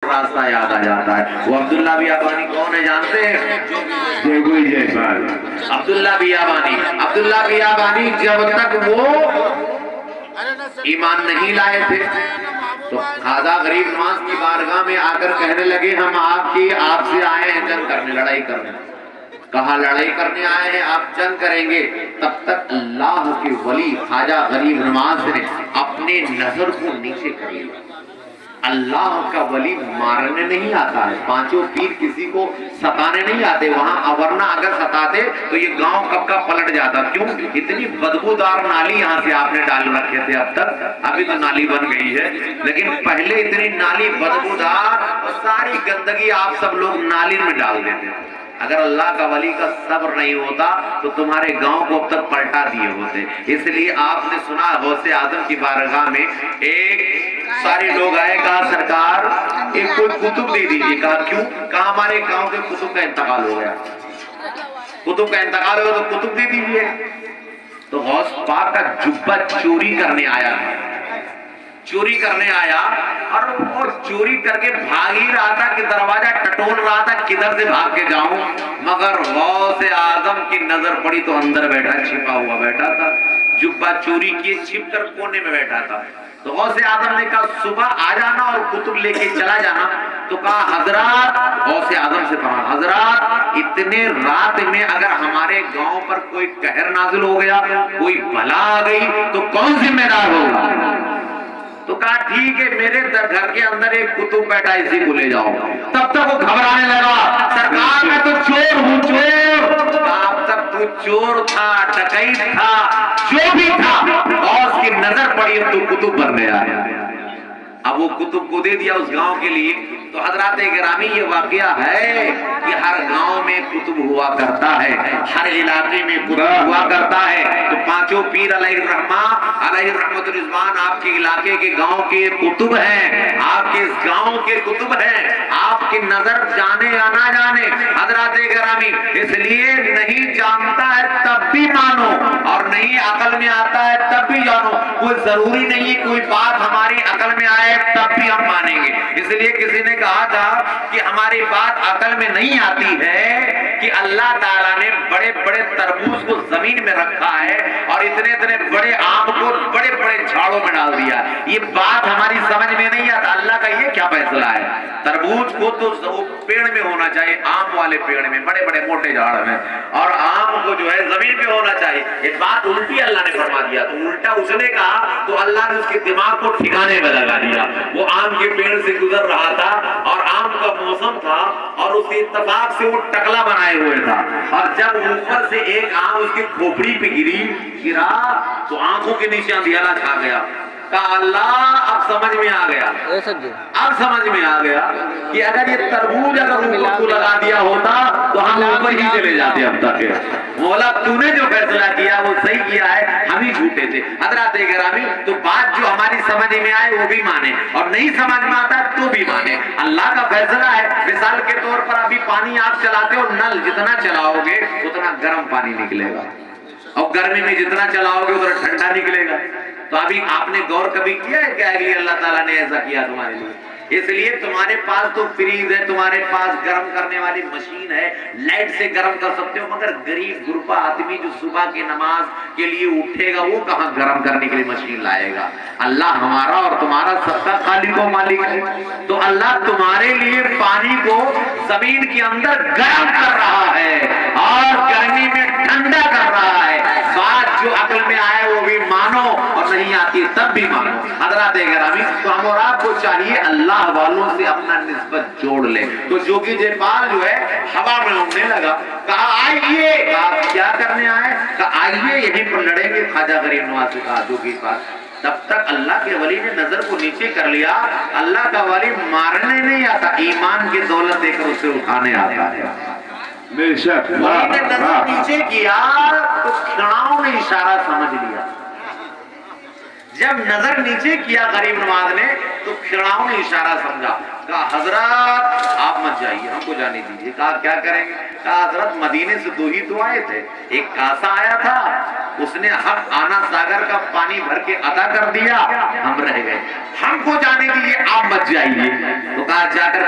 راستہ یاد آ جاتا ہے۔ وہ عبداللہ بیابانی کون ہے جانتے ہیں؟ عبداللہ بیابانی جب تک وہ ایمان نہیں لائے تھے تو خواجہ غریب نواز کی بارگاہ میں آ کر کہنے لگے ہم آپ سے آئے ہیں جنگ کرنے، لڑائی کرنے۔ کہا لڑائی کرنے آئے ہیں آپ جنگ کریں گے، تب تک اللہ کے ولی خواجہ غریب نواز نے اپنے نظر کو نیچے کر لیا۔ اللہ کا ولی مارنے نہیں آتا ہے، پانچوں پیر کسی کو ستانے نہیں آتے وہاں، ورنہ اگر ستاتے تو یہ گاؤں کب کا پلٹ جاتا۔ کیوں؟ اتنی بدبودار نالی یہاں سے آپ نے ڈال رکھے تھے اب تک، ابھی تو نالی بن گئی ہے، لیکن پہلے اتنی نالی بدبودار اور ساری گندگی آپ سب لوگ نالی میں ڈال دیتے تھے۔ اگر اللہ کا ولی کا صبر نہیں ہوتا تو تمہارے گاؤں کو اب تک پلٹا دیے ہوتے۔ اس لیے آپ نے سنا غوث اعظم کی بارگاہ میں ایک سارے لوگ آئے، کہا سرکار ایک کوئی کتب دے دیجیے۔ کہا کیوں؟ کہا ہمارے گاؤں کے کتب کا انتقال ہو گیا، کتب کا انتقال ہو گیا تو کتب دے دیجیے۔ تو غوث پاک کا جبہ چوری کرنے آیا، چوری کرنے آیا اور وہ چوری کر کے بھاگ ہی رہا تھا کہ دروازہ ٹٹول رہا تھا کدھر سے بھاگ کے جاؤں، مگر غوث اعظم کی نظر پڑی تو اندر بیٹھا، چھپا ہوا بیٹھا تھا، جبہ چوری کیے چھپ کر کونے میں بیٹھا تھا۔ تو غوث اعظم نے کہا صبح آ جانا اور کتب لے کے چلا جانا۔ تو کہا حضرات، غوث اعظم سے کہا حضرات اتنے رات میں اگر ہمارے گاؤں پر کوئی قہر نازل ہو گیا، کوئی بلا آ گئی تو کون ذمہ دار ہوگا؟ تو کہا ٹھیک ہے میرے گھر کے اندر ایک کتب بیٹھا، اسی کو لے جاؤ۔ تب تک وہ گھبرانے لگا، سرکار میں تو چور ہوں، چور۔ اب تک تو چور تھا، ڈکیت تھا، جو بھی تھا، غوث کی نظر پڑی تو کتب بھرنے آیا۔ اب وہ کتب کو دے دیا اس گاؤں کے لیے۔ تو حضرات گرامی یہ واقعہ ہے کہ ہر گاؤں میں کتب ہوا کرتا ہے، ہر علاقے میں کتب ہوا کرتا ہے۔ تو پانچوں پیر علیہ الرحمہ علیہ الرحمت رضوان آپ کے علاقے کے گاؤں کے کتب ہیں، آپ کے اس گاؤں کے کتب ہیں، آپ کی نظر جانے یا نہ جانے حضرات گرامی، اس لیے نہیں جانتا ہے تب بھی مانو اور نہیں عقل میں آتا ہے تب بھی جانو۔ کوئی ضروری نہیں کوئی بات ہماری عقل میں آئے تب بھی ہم مانیں گے۔ اس لیے کسی نے کہا تھا کہ ہماری بات عقل میں نہیں آتی ہے کہ اللہ تعالیٰ نے بڑے بڑے تربوز کو زمین میں رکھا ہے اور اتنے اتنے بڑے آم کو بڑے بڑے جھاڑوں میں ڈال دیا، یہ بات ہماری سمجھ میں نہیں آتا۔ اللہ کا یہ کیا فیصلہ ہے؟ تربوز کو تو پیڑ میں ہونا چاہیے، آم والے پیڑ میں بڑے بڑے موٹے جھاڑ میں، اور آم کو جو ہے زمین پہ ہونا چاہیے۔ یہ بات الٹی اللہ نے فرما دیا، تو الٹا اس نے کہا تو اللہ نے اس کے دماغ کو ٹھکانے میں لگا دیا۔ وہ آم کے پیڑ سے گزر رہا تھا اور آم کا موسم تھا اور اس اتفاق سے وہ ٹکلا بنائے ہوئے تھا، اور جب اوپر سے ایک آم اس کی کھوپڑی پہ گرا تو آنکھوں کے نیچے اندھیرا چھا گیا۔ کہا اللہ اب سمجھ میں آ گیا، اب سمجھ میں آ گیا کہ اگر یہ تربوز اگر اوپر کو لگا دیا ہوتا تو ہم اوپر ہی چلے جاتے اب تک۔ مولا تو نے جو فیصلہ کیا وہ صحیح کیا ہے، ہم ہی جھوٹے تھے۔ حضرات گرامی تو بات جو ہماری سمجھ میں آئے وہ بھی مانے اور نہیں سمجھ میں آتا تو بھی مانے، اللہ کا فیصلہ ہے۔ مثال کے طور پر ابھی پانی آپ چلاتے ہو، نل جتنا چلاؤ گے اتنا گرم پانی نکلے گا، اور گرمی میں جتنا چلاؤ گے اتنا ٹھنڈا نکلے گا۔ تو ابھی آپ نے غور کبھی کیا ہے کہ اللہ تعالیٰ نے ایسا کیا تمہارے لیے؟ اس لیے تمہارے پاس تو فریز ہے، تمہارے پاس گرم کرنے والی مشین ہے، لائٹ سے گرم کر سکتے ہو، مگر غریب غربا آدمی جو صبح کی نماز کے لیے اٹھے گا وہ کہاں گرم کرنے کے لیے مشین لائے گا؟ اللہ ہمارا اور تمہارا سب کا خالق و مالک ہے۔ تو اللہ تمہارے لیے پانی کو زمین کے اندر گرم کر رہا ہے اور گرمی میں ٹھنڈا کر رہا ہے۔ بات جو عقل میں آئے وہ بھی مانو اور نہیں آتی تب بھی مانو۔ حضرات گرامی تو ہم اور آپ کو چاہیے اللہ والوں سے اپنا نسبت جوڑ لے۔ تو جوگی جیپال جو ہے ہوا میں اڑنے لگا، کہا آئیے، کہا کیا کرنے آئے؟ کہا آئیے یہیں پر لڑیں گے۔ خواجہ غریب نواز سے کہا جوگی جیپال تب تک اللہ کے ولی نے نظر کو نیچے کر لیا۔ اللہ کا ولی مارنے نہیں آتا، ایمان کی دولت دے کر اسے اٹھانے آتا ہے۔ بے شک ولی نے نظر نیچے کیا تو کھڑاؤں نے اشارہ سمجھ لیا۔ جب نظر نیچے کیا غریب نواز نے تو کھڑاؤں نے اشارہ سمجھا۔ کہا حضرات آپ مت جائیے، ہم کو جانے دیجیے۔ کہا کیا کریں گے؟ کہا حضرت مدینے سے دو ہی تو آئے تھے، ایک کاسا آیا تھا اس نے حق آنا ساگر کا پانی بھر کے عطا کر دیا، ہم رہ گئے، ہم کو جانے دیجیے، آپ مت جائیے۔ تو کہا جا کر